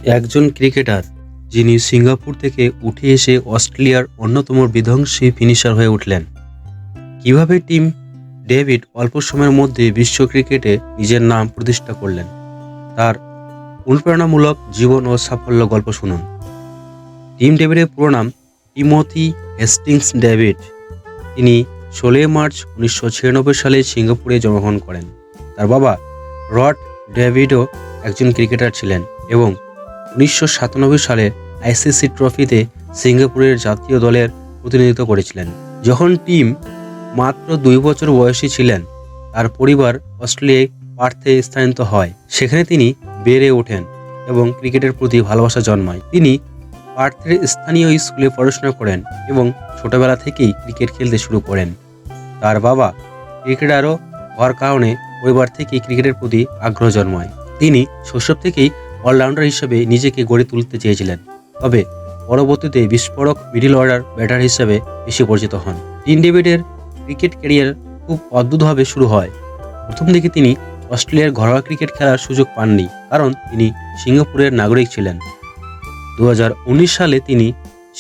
একজন ক্রিকেটার যিনি সিঙ্গাপুর থেকে উঠে এসে অস্ট্রেলিয়ার অন্যতম বিধ্বংসী ফিনিশার হয়ে উঠলেন। কিভাবে টিম ডেভিড অল্প সময়ের মধ্যে বিশ্ব ক্রিকেটে নিজের নাম প্রতিষ্ঠা করলেন, তার অনুপ্রেরণামূলক জীবন ও সাফল্য গল্প শুনুন। টিম ডেভিডের পুরো নাম টিমোথি হেস্টিংস ডেভিড। তিনি 16 মার্চ 1996 সালে সিঙ্গাপুরে জন্মগ্রহণ করেন। তার বাবা রড ডেভিডও একজন ক্রিকেটার ছিলেন এবং 1997 সালে আইসিসি ট্রফিতে সিঙ্গাপুরের জাতীয় দলের প্রতিনিধিত্ব করেছিলেন। যখন টিম মাত্র 2 বছর বয়সী ছিলেন, তার পরিবার অস্ট্রেলিয়ায় পার্থে স্থানান্তরিত হয়। সেখানে তিনি বেড়ে ওঠেন এবং ক্রিকেটের প্রতি ভালোবাসা জন্মায়। তিনি পার্থের স্থানীয় স্কুলে পড়াশোনা করেন এবং ছোটবেলা থেকেই ক্রিকেট খেলতে শুরু করেন। তার বাবা ক্রিকেটারও হওয়ার কারণে পরিবার থেকেই ক্রিকেটের প্রতি আগ্রহ জন্মায়। তিনি শৈশব থেকেই অলরাউন্ডার হিসেবে নিজেকে গড়ে তুলতে চেয়েছিলেন, তবে পরবর্তীতে বিস্ফোরক মিডল অর্ডার ব্যাটার হিসেবে বেশি পরিচিত হন। টিম ডেভিডের ক্রিকেট ক্যারিয়ার খুব অদ্ভুতভাবে শুরু হয়। প্রথম দিকে তিনি অস্ট্রেলিয়ার ঘরোয়া ক্রিকেট খেলার সুযোগ পাননি, কারণ তিনি সিঙ্গাপুরের নাগরিক ছিলেন। 2019 সালে তিনি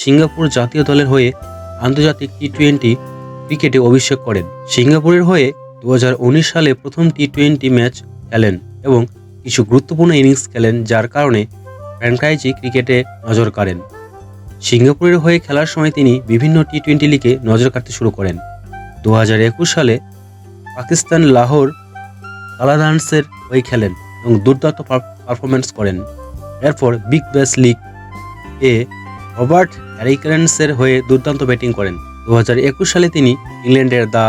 সিঙ্গাপুর জাতীয় দলের হয়ে আন্তর্জাতিক টি-20 ক্রিকেটে অভিষেক করেন। সিঙ্গাপুরের হয়ে 2019 সালে প্রথম টি-20 ম্যাচ খেলেন এবং কিছু গুরুত্বপূর্ণ ইনিংস খেলেন, যার কারণে ফ্র্যাঞ্চাইজি ক্রিকেটে নজর কাড়েন। সিঙ্গাপুরের হয়ে খেলার সময় তিনি বিভিন্ন টি-20 লিগে নজর কাড়তে শুরু করেন। 2021 সালে পাকিস্তান লাহোর কালান্দার্সের হয়ে খেলেন এবং দুর্দান্ত পারফরমেন্স করেন। এরপর বিগ ব্যাশ লিগ এ রবার্ট হ্যারিকেন্সের হয়ে দুর্দান্ত ব্যাটিং করেন। 2021 সালে তিনি ইংল্যান্ডের দ্য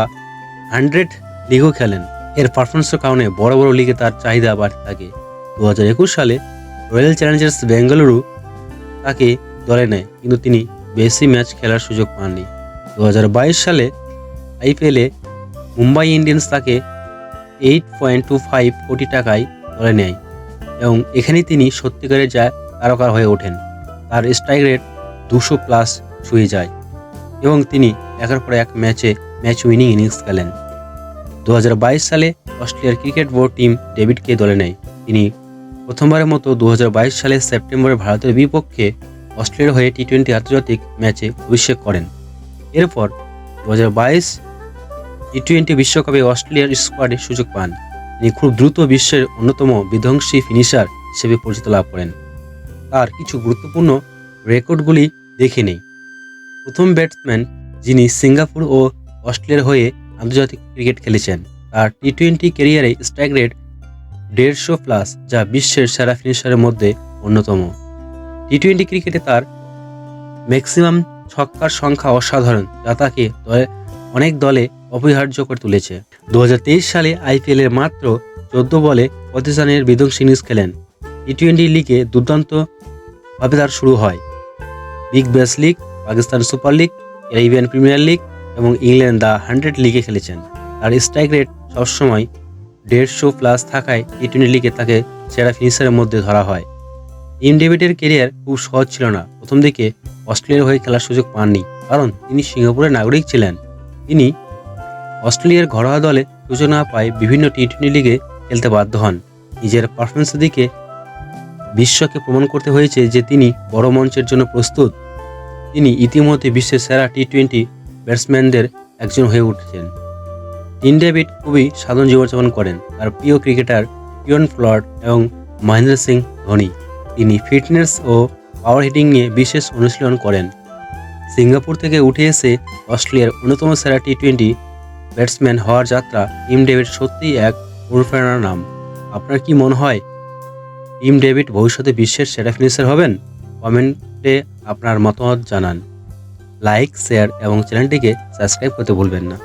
100 লিগও খেলেন। এর পারফরমেন্সের কারণে বড় বড় লিগে তার চাহিদা বাড়তে থাকে। 2021 সালে রয়্যাল চ্যালেঞ্জার্স বেঙ্গালুরু তাকে দলে নেয়, কিন্তু তিনি বেশি ম্যাচ খেলার সুযোগ পাননি। 2022 সালে আইপিএলে মুম্বাই ইন্ডিয়ান্স তাকে 8.25 কোটি টাকায় দলে নেয় এবং এখানেই তিনি সত্যিকারের তারকা হয়ে ওঠেন। তার স্ট্রাইক রেট 200+ ছুঁয়ে যায় এবং তিনি একের পর এক ম্যাচ উইনিং ইনিংস খেলেন। 2022 সালে অস্ট্রেলিয়ার ক্রিকেট বোর্ড টিম ডেভিডকে দলে নেয়। তিনি প্রথমবারের মতো 2022 সালের সেপ্টেম্বরে ভারতের বিপক্ষে অস্ট্রেলিয়ার হয়ে টি-20 আন্তর্জাতিক ম্যাচে অভিষেক করেন। এরপর 2022 টি-20 বিশ্বকাপে অস্ট্রেলিয়ার স্কোয়াডে সুযোগ পান। তিনি খুব দ্রুত বিশ্বের অন্যতম বিধ্বংসী ফিনিশার হিসেবে পরিচিতি লাভ করেন। তার কিছু গুরুত্বপূর্ণ রেকর্ডগুলি দেখে নেই। প্রথম ব্যাটসম্যান যিনি সিঙ্গাপুর ও অস্ট্রেলিয়ার হয়ে আন্তর্জাতিক ক্রিকেট খেলেছেন। তার টি-20 ক্যারিয়ারে স্ট্রাইক রেট 150+, যা বিশ্বের সেরা ফিনিশারের মধ্যে অন্যতম। টি-20 ক্রিকেটে তার ম্যাক্সিমাম ছক্কার সংখ্যা অসাধারণ, যা তাকে অনেক দলে অপরিহার্য করে তুলেছে। 2023 সালে আইপিএলের মাত্র 14 বলে 25 রানের বিধ্বংসী ইনিংস খেলেন। টি-20 লিগে দুর্দান্তভাবে তার শুরু হয়। Big Bash league, Pakistan super league, Caribbean premier league এবং ইংল্যান্ড দ্য 100 লিগে খেলেছেন। তার স্ট্রাইক রেট সবসময় 150+ থাকায় টি-20 লিগে তাকে সেরা ফিনিশারের মধ্যে ধরা হয়। টিম ডেভিডের ক্যারিয়ার খুব সহজ ছিল না। প্রথম দিকে অস্ট্রেলিয়ার হয়ে খেলার সুযোগ পাননি, কারণ তিনি সিঙ্গাপুরের নাগরিক ছিলেন। তিনি অস্ট্রেলিয়ার ঘরোয়া দলে সুযোগ না পায় বিভিন্ন টি-20 লিগে খেলতে বাধ্য হন। নিজের পারফরমেন্সের দিকে বিশ্বকে প্রমাণ করতে হয়েছে যে তিনি বড় মঞ্চের জন্য প্রস্তুত। তিনি ইতিমধ্যে বিশ্বের সেরা টি-20 ব্যাটসম্যানদের একজন হয়ে উঠেছেন। টিম ডেভিড খুবই সাধারণ জীবনযাপন করেন। তার প্রিয় ক্রিকেটার ইয়ন ফ্লড এবং মহেন্দ্র সিং ধোনি। তিনি ফিটনেস ও পাওয়ার হিটিং নিয়ে বিশেষ অনুশীলন করেন। সিঙ্গাপুর থেকে উঠে এসে অস্ট্রেলিয়ার অন্যতম সেরা টি-20 ব্যাটসম্যান হওয়ার যাত্রা টিম ডেভিড সত্যিই এক অনুপ্রেরণার নাম। আপনার কি মনে হয় টিম ডেভিড ভবিষ্যতে বিশ্বের সেরা ফিনিশার হবেন? কমেন্টে আপনার মতামত জানান। লাইক, শেয়ার এবং চ্যানেলটিকে সাবস্ক্রাইব করতে ভুলবেন না।